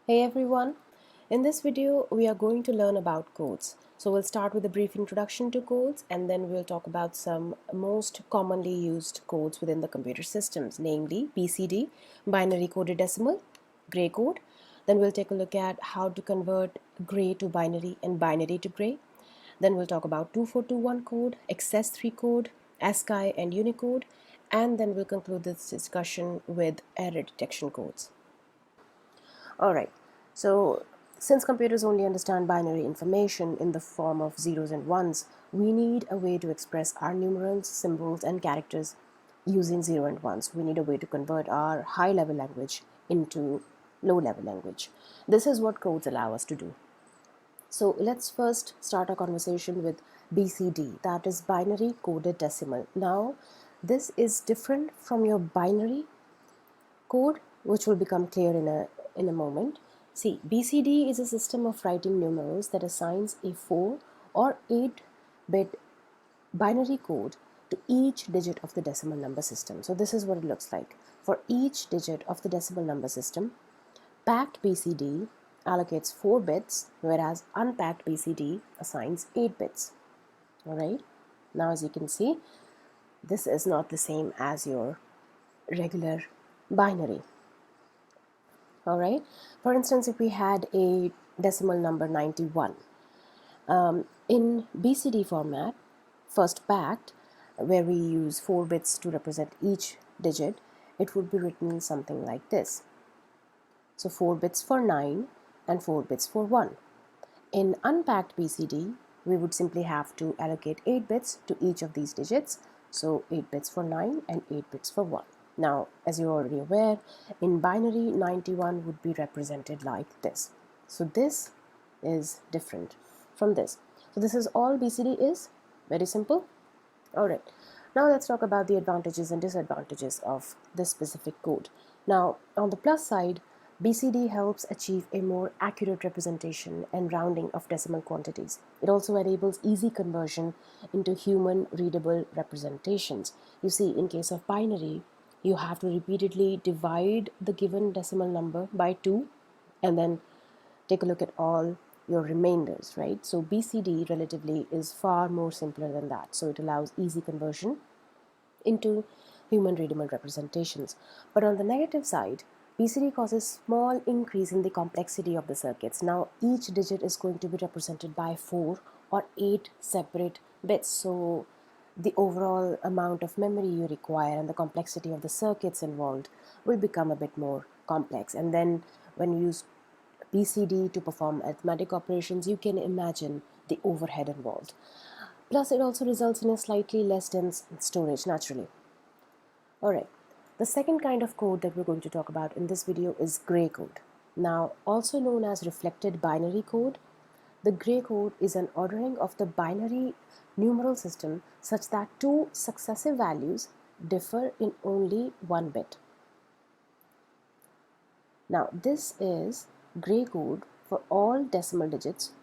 Hey everyone, in this video we are going to learn about codes. So we'll start with a brief introduction to codes and then we'll talk about some most commonly used codes within the computer systems, namely BCD, binary coded decimal, gray code. Then we'll take a look at how to convert gray to binary and binary to gray. Then we'll talk about 2421 code, XS3 code, ASCII and Unicode, and then we'll conclude this discussion with error detection codes. Alright, so since computers only understand binary information in the form of zeros and ones, we need a way to express our numerals, symbols, and characters using 0 and 1s. We need a way to convert our high-level language into low-level language. This is what codes allow us to do. So let's first start our conversation with BCD, that is binary coded decimal. Now, this is different from your binary code, which will become clear in a moment. See, BCD is a system of writing numerals that assigns a 4 or 8-bit binary code to each digit of the decimal number system. So this is what it looks like. For each digit of the decimal number system, packed BCD allocates 4 bits, whereas unpacked BCD assigns 8 bits. Alright, now as you can see, this is not the same as your regular binary. Alright, for instance, if we had a decimal number 91, in BCD format, first packed, where we use 4 bits to represent each digit, it would be written something like this. So 4 bits for 9 and 4 bits for 1. In unpacked BCD, we would simply have to allocate 8 bits to each of these digits, so 8 bits for 9 and 8 bits for 1. Now, as you're already aware, in binary, 91 would be represented like this. So this is different from this. So this is all BCD is. Very simple. Alright, now let's talk about the advantages and disadvantages of this specific code. Now, on the plus side, BCD helps achieve a more accurate representation and rounding of decimal quantities. It also enables easy conversion into human readable representations. You see, in case of binary, you have to repeatedly divide the given decimal number by 2 and then take a look at all your remainders, right? So BCD relatively is far more simpler than that. So it allows easy conversion into human readable representations. But on the negative side, BCD causes small increase in the complexity of the circuits. Now each digit is going to be represented by 4 or 8 separate bits. So the overall amount of memory you require and the complexity of the circuits involved will become a bit more complex. And then when you use BCD to perform arithmetic operations, you can imagine the overhead involved. Plus, it also results in a slightly less dense storage naturally. Alright, the second kind of code that we're going to talk about in this video is gray code. Now, also known as reflected binary code, the gray code is an ordering of the binary numeral system such that two successive values differ in only 1 bit. Now, this is gray code for all decimal digits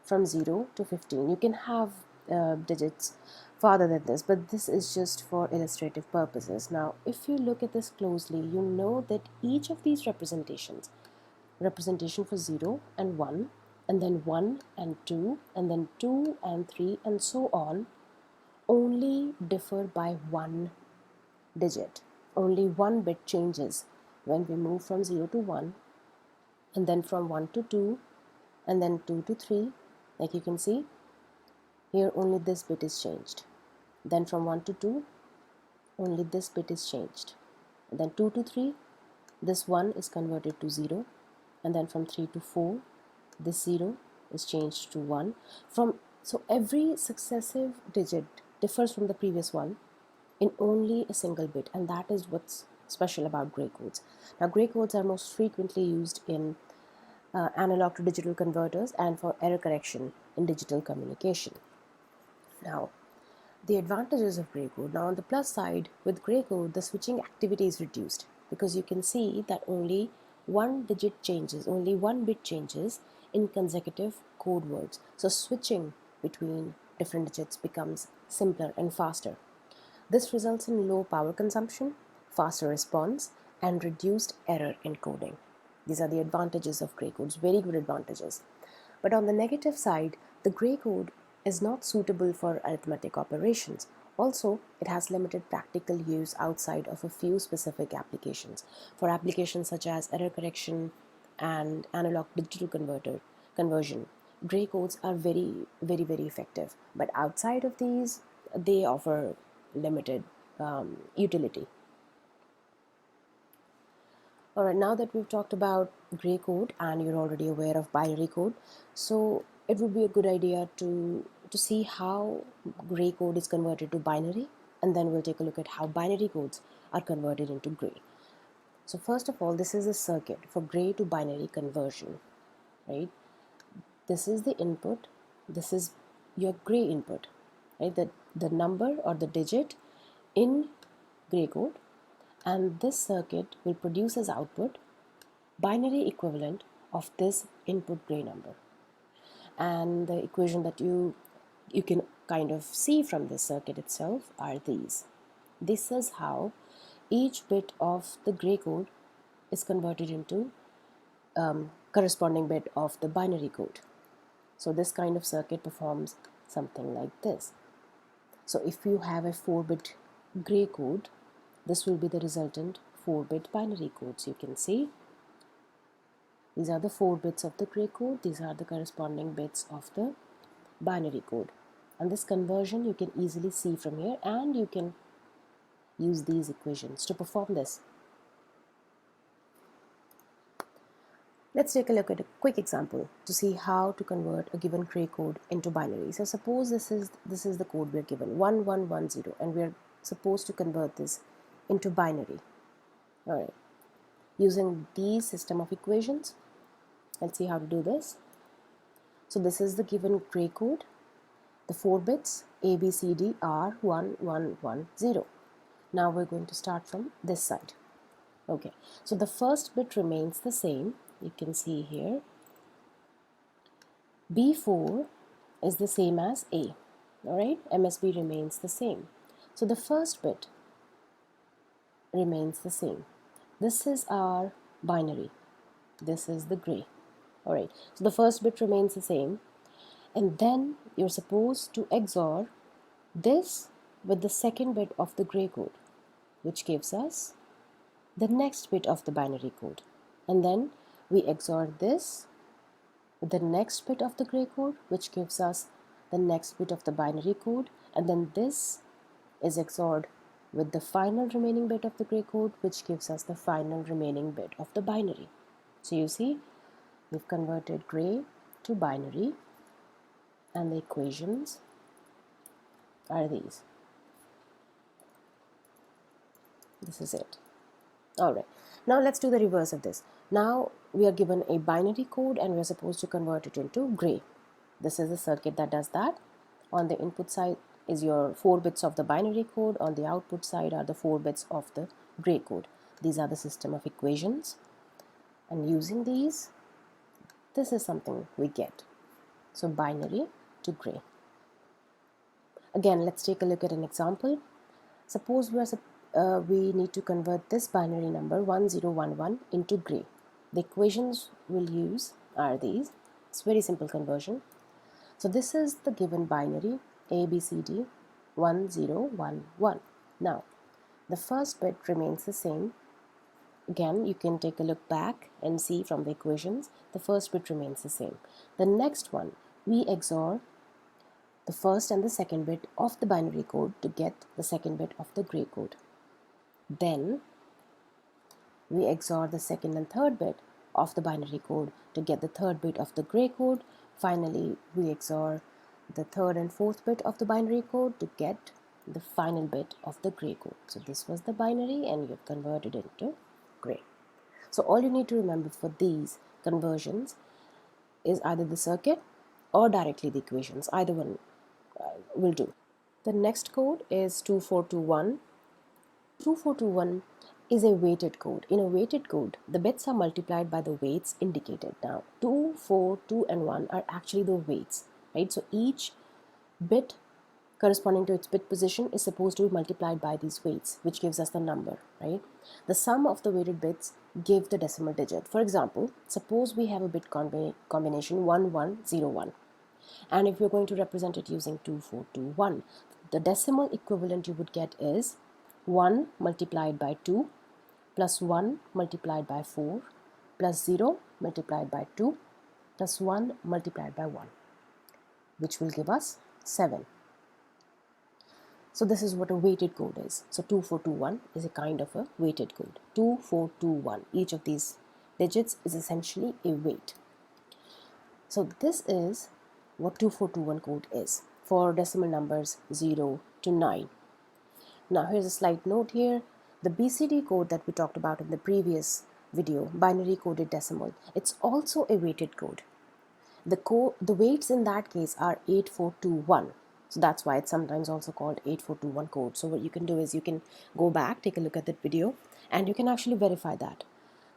from 0 to 15. You can have digits farther than this, but this is just for illustrative purposes. Now, if you look at this closely, you know that each of these representations, representation for 0 and 1, and then 1 and 2, and then 2 and 3, and so on, only differ by 1 digit. Only 1 bit changes when we move from 0 to 1, and then from 1 to 2, and then 2 to 3. Like you can see, here only this bit is changed. Then from 1 to 2, only this bit is changed. And then 2 to 3, this 1 is converted to 0. And then from 3 to 4, this 0 is changed to 1. So every successive digit differs from the previous one in only a single bit, and that is what's special about gray codes. Now, gray codes are most frequently used in analog to digital converters and for error correction in digital communication. Now, the advantages of gray code. Now, on the plus side, with gray code, the switching activity is reduced because you can see that only one digit changes, only 1 bit changes in consecutive code words. So switching between different digits becomes simpler and faster. This results in low power consumption, faster response, and reduced error encoding. These are the advantages of gray codes, very good advantages. But on the negative side, the gray code is not suitable for arithmetic operations. Also, it has limited practical use outside of a few specific applications. For applications such as error correction and analog digital conversion, gray codes are very effective. But outside of these, they offer limited utility. Alright, now that we've talked about gray code and you're already aware of binary code, so it would be a good idea to see how gray code is converted to binary, and then we'll take a look at how binary codes are converted into gray. So first of all, this is a circuit for gray to binary conversion, right? This is the input, this is your gray input, right? The number or the digit in gray code, and this circuit will produce as output binary equivalent of this input gray number. And the equation that you can kind of see from this circuit itself are these. This is how each bit of the gray code is converted into corresponding bit of the binary code. So this kind of circuit performs something like this. So if you have a 4-bit gray code, this will be the resultant 4-bit binary code. So you can see these are the 4 bits of the gray code, these are the corresponding bits of the binary code. And this conversion you can easily see from here, and you can use these equations to perform this. Let's take a look at a quick example to see how to convert a given gray code into binary. So suppose this is the code we're given, 1110, and we're supposed to convert this into binary. Alright, using these system of equations, let's see how to do this. So this is the given gray code. The 4 bits A, B, C, D are 1110. Now we're going to start from this side. Okay, so the first bit remains the same. You can see here B4 is the same as A. Alright, MSB remains the same. So the first bit remains the same. This is our binary. This is the gray. Alright, so the first bit remains the same, and then you're supposed to XOR this with the second bit of the gray code, which gives us the next bit of the binary code. And then we XOR this with the next bit of the gray code, which gives us the next bit of the binary code, and then this is XORed with the final remaining bit of the gray code, which gives us the final remaining bit of the binary. So you see, we've converted gray to binary, and the equations are these. This is it. Alright, now let's do the reverse of this. Now we are given a binary code and we're supposed to convert it into gray. This is a circuit that does that. On the input side is your 4 bits of the binary code, on the output side are the 4 bits of the gray code. These are the system of equations, and using these, this is something we get. So binary to gray. Again, let's take a look at an example. Suppose we need to convert this binary number 1011 into gray. The equations we'll use are these. It's very simple conversion. So this is the given binary ABCD 1011. Now the first bit remains the same. Again, you can take a look back and see from the equations, the first bit remains the same. The next one, we XOR the first and the second bit of the binary code to get the second bit of the gray code. Then we XOR the second and third bit of the binary code to get the third bit of the gray code. Finally, we XOR the third and fourth bit of the binary code to get the final bit of the gray code. So this was the binary, and you've converted it into gray. So all you need to remember for these conversions is either the circuit or directly the equations. Either one will do. The next code is 2421. 2421 is a weighted code. In a weighted code, the bits are multiplied by the weights indicated. Now 2, 4, 2 and 1 are actually the weights, right? So each bit corresponding to its bit position is supposed to be multiplied by these weights, which gives us the number, right? The sum of the weighted bits give the decimal digit. For example, suppose we have a bit combination 1101, and if you're going to represent it using 2421, the decimal equivalent you would get is 1 multiplied by 2 plus 1 multiplied by 4 plus 0 multiplied by 2 plus 1 multiplied by 1, which will give us 7. So this is what a weighted code is. So 2421 is a kind of a weighted code. 2421, each of these digits is essentially a weight. So this is what 2421 code is for decimal numbers 0 to 9. Now here's a slight note here. The BCD code that we talked about in the previous video, binary coded decimal, it's also a weighted code. The weights in that case are 8421. So that's why it's sometimes also called 8421 code. So what you can do is you can go back, take a look at that video, and you can actually verify that.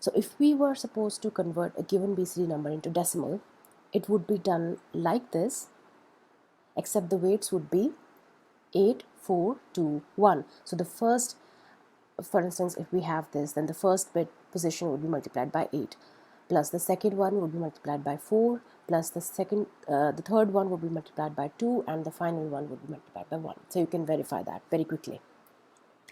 So if we were supposed to convert a given BCD number into decimal, it would be done like this, except the weights would be 8421. So the first, for instance, if we have this, then the first bit position would be multiplied by 8, plus the second one would be multiplied by 4, plus the third one would be multiplied by 2, and the final one would be multiplied by 1. So you can verify that very quickly.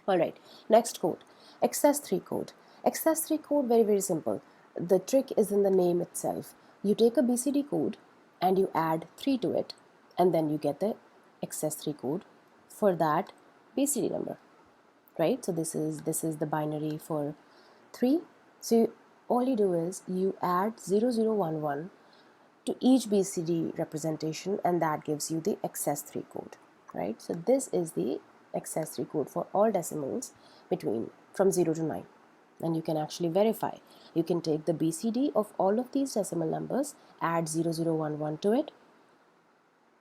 Alright, next code, XS3 code. XS3 code, very simple. The trick is in the name itself. You take a BCD code and you add 3 to it, and then you get the XS3 code for that BCD number, right? So this is the binary for 3. So all you do is you add 0011 to each BCD representation, and that gives you the XS3 code, right? So this is the XS3 code for all decimals from 0 to 9, and you can actually verify. You can take the BCD of all of these decimal numbers, add 0011 to it,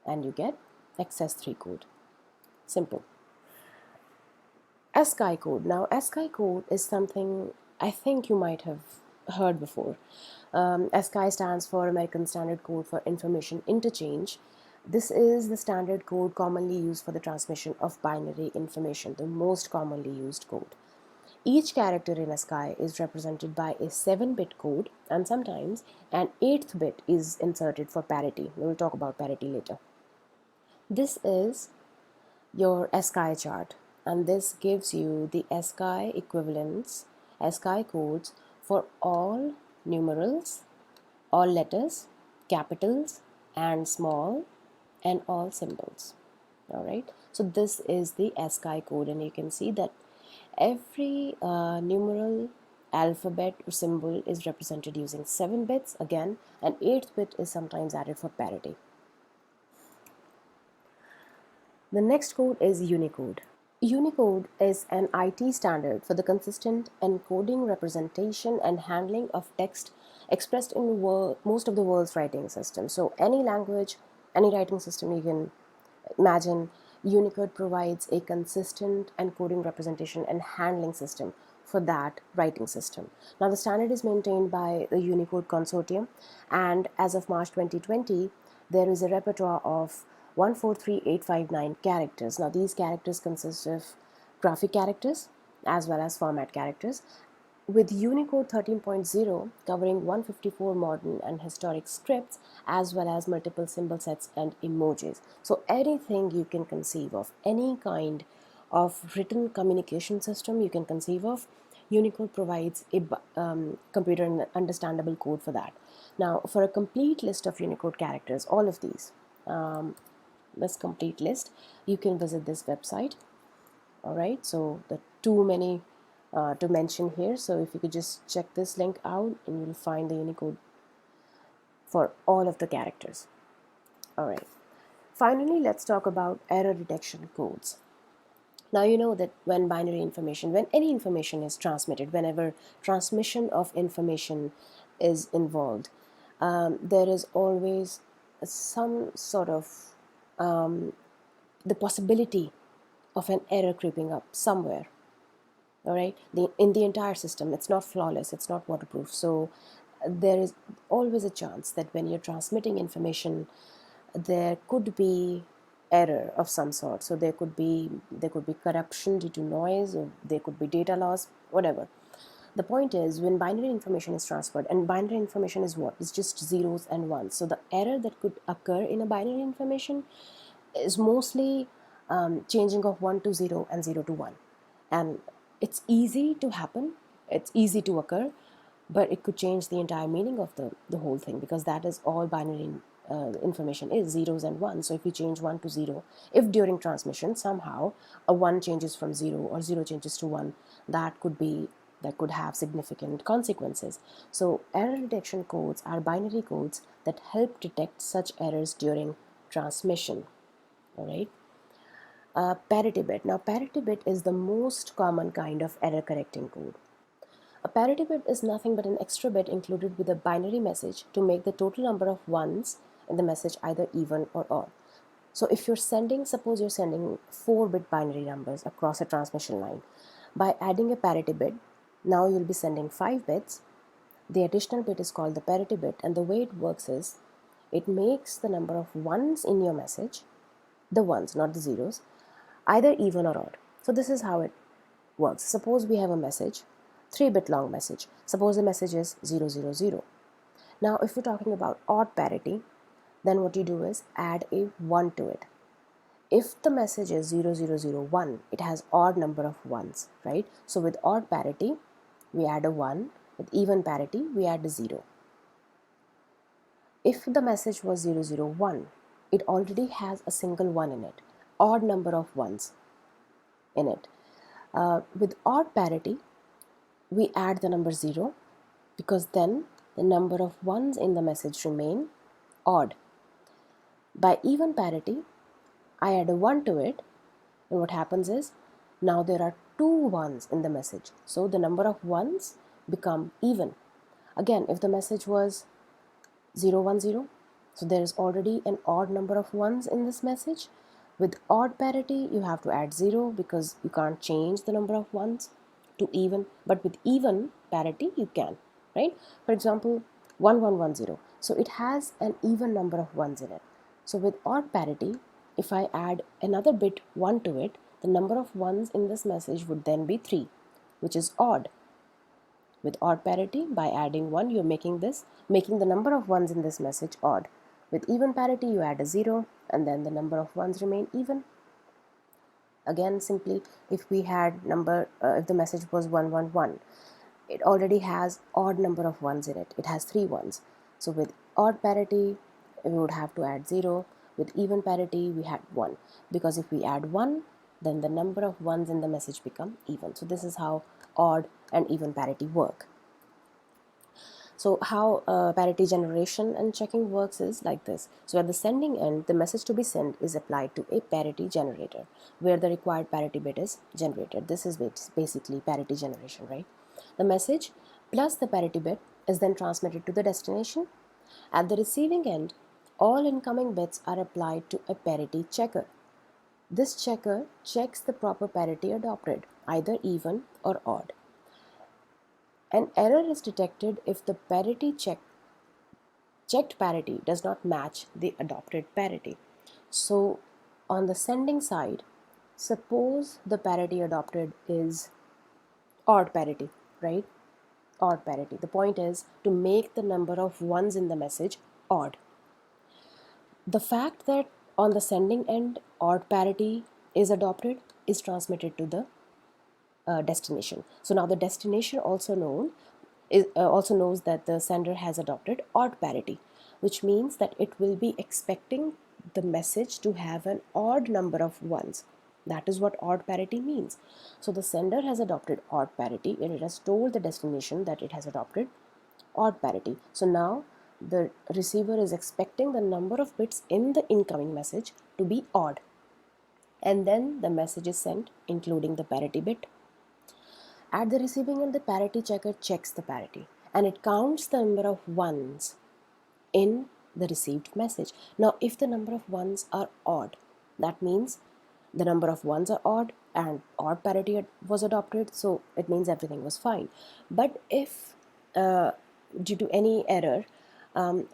and you get XS3 code. Simple. ASCII code. Now ASCII code is something I think you might have heard before. ASCII stands for American Standard Code for Information Interchange. This is the standard code commonly used for the transmission of binary information, the most commonly used code. Each character in ASCII is represented by a 7-bit code, and sometimes an 8th bit is inserted for parity. We will talk about parity later. This is your ASCII chart, and this gives you the ASCII equivalents, ASCII codes for all numerals, all letters, capitals and small, and all symbols. Alright, so this is the ASCII code, and you can see that every numeral, alphabet or symbol is represented using 7 bits. Again, an 8th bit is sometimes added for parity. The next code is Unicode. Unicode is an IT standard for the consistent encoding, representation, and handling of text expressed in most of the world's writing systems. So any language, any writing system you can imagine, Unicode provides a consistent encoding, representation, and handling system for that writing system. Now the standard is maintained by the Unicode Consortium, and as of March 2020, there is a repertoire of 143859 characters. Now these characters consist of graphic characters as well as format characters, with Unicode 13.0 covering 154 modern and historic scripts as well as multiple symbol sets and emojis. So anything you can conceive of, any kind of written communication system you can conceive of, Unicode provides a computer understandable code for that. Now for a complete list of Unicode characters, all of these, this complete list, you can visit this website. Alright, so there are too many to mention here, so if you could just check this link out and you'll find the Unicode for all of the characters. Alright, finally let's talk about error detection codes. Now you know that when binary information, when any information is transmitted, whenever transmission of information is involved, there is always some sort of the possibility of an error creeping up somewhere. Alright, in the entire system, it's not flawless, it's not waterproof, so there is always a chance that when you're transmitting information, there could be error of some sort. So there could be corruption due to noise, or there could be data loss, whatever. The point is, when binary information is transferred, and binary information is what? It's just zeros and ones. So the error that could occur in a binary information is mostly changing of 1 to 0 and 0 to 1. And it's easy to happen, it's easy to occur, but it could change the entire meaning of the whole thing, because that is all binary information is, zeros and ones. So if you change 1 to 0, if during transmission somehow a 1 changes from 0 or 0 changes to 1, that could have significant consequences. So error detection codes are binary codes that help detect such errors during transmission. All right. Parity bit. Now, parity bit is the most common kind of error correcting code. A parity bit is nothing but an extra bit included with a binary message to make the total number of ones in the message either even or odd. So if you're sending, suppose you're sending 4-bit binary numbers across a transmission line. By adding a parity bit, now you'll be sending 5 bits. The additional bit is called the parity bit, and the way it works is, it makes the number of ones in your message, the ones, not the zeros, either even or odd. So this is how it works. Suppose we have a message, 3-bit long message. Suppose the message is 000. Now if we're talking about odd parity, then what you do is add a 1 to it. If the message is 0001, it has odd number of ones, right? So with odd parity, we add a 1. With even parity, we add a 0. If the message was 001, it already has a single 1 in it, odd number of ones in it. With odd parity, we add the number 0, because then the number of ones in the message remain odd. By even parity, I add a 1 to it, and what happens is, now there are 2 ones in the message, so the number of ones become even. Again, if the message was 010, so there is already an odd number of ones in this message. With odd parity, you have to add 0, because you can't change the number of ones to even, but with even parity you can, right? For example, 1110, so it has an even number of ones in it. So with odd parity, if I add another bit 1 to it, the number of ones in this message would then be 3, which is odd. With odd parity, by adding 1, you're making the number of ones in this message odd. With even parity, you add a 0, and then the number of ones remain even. Again, simply, if we had if the message was 111, it already has odd number of ones in it. It has 3 ones. So with odd parity, we would have to add 0. With even parity, we had 1. Because if we add 1, then the number of ones in the message become even. So this is how odd and even parity work. So how parity generation and checking works is like this. So at the sending end, the message to be sent is applied to a parity generator, where the required parity bit is generated. This is basically parity generation, right? The message plus the parity bit is then transmitted to the destination. At the receiving end, all incoming bits are applied to a parity checker. This checker checks the proper parity adopted, either even or odd. An error is detected if the checked parity does not match the adopted parity. So on the sending side, suppose the parity adopted is odd parity, right? Odd parity. The point is to make the number of ones in the message odd. The fact that on the sending end odd parity is adopted is transmitted to the destination. So now the destination also knows that the sender has adopted odd parity, which means that it will be expecting the message to have an odd number of ones. That is what odd parity means. So the sender has adopted odd parity, and it has told the destination that it has adopted odd parity. So now the receiver is expecting the number of bits in the incoming message to be odd, and then the message is sent including the parity bit. At the receiving end, the parity checker checks the parity, and it counts the number of ones in the received message. Now, if the number of ones are odd, that means the number of ones are odd and odd parity was adopted, so it means everything was fine. But if due to any error,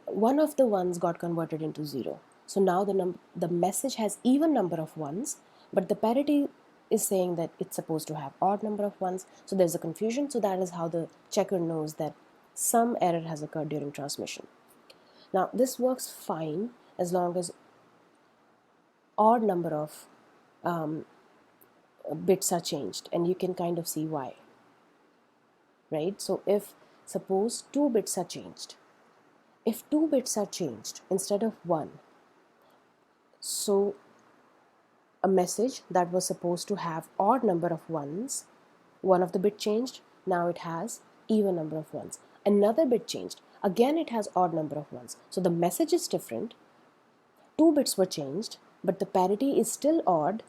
one of the ones got converted into 0, so now the message has even number of ones, but the parity is saying that it's supposed to have odd number of ones. So there's a confusion. So that is how the checker knows that some error has occurred during transmission. Now this works fine as long as odd number of bits are changed, and you can kind of see why, right? So if suppose 2 bits are changed, if 2 bits are changed instead of 1, so a message that was supposed to have odd number of ones, one of the bit changed, now it has even number of ones. Another bit changed, again it has odd number of ones. So the message is different, 2 bits were changed, but the parity is still odd.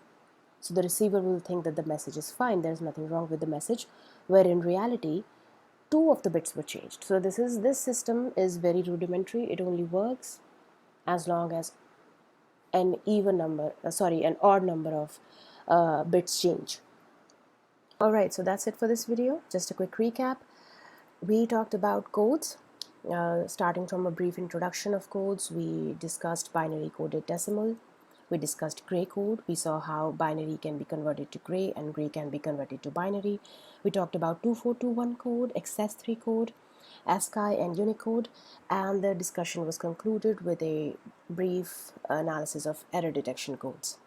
So the receiver will think that the message is fine, there's nothing wrong with the message, where in reality 2 of the bits were changed. So this system is very rudimentary. It only works as long as an odd number of bits change. Alright, so that's it for this video. Just a quick recap. We talked about codes, starting from a brief introduction of codes. We discussed binary coded decimal. We discussed gray code. We saw how binary can be converted to gray and gray can be converted to binary. We talked about 2421 code, access3 code, ASCII and Unicode, and the discussion was concluded with a brief analysis of error detection codes.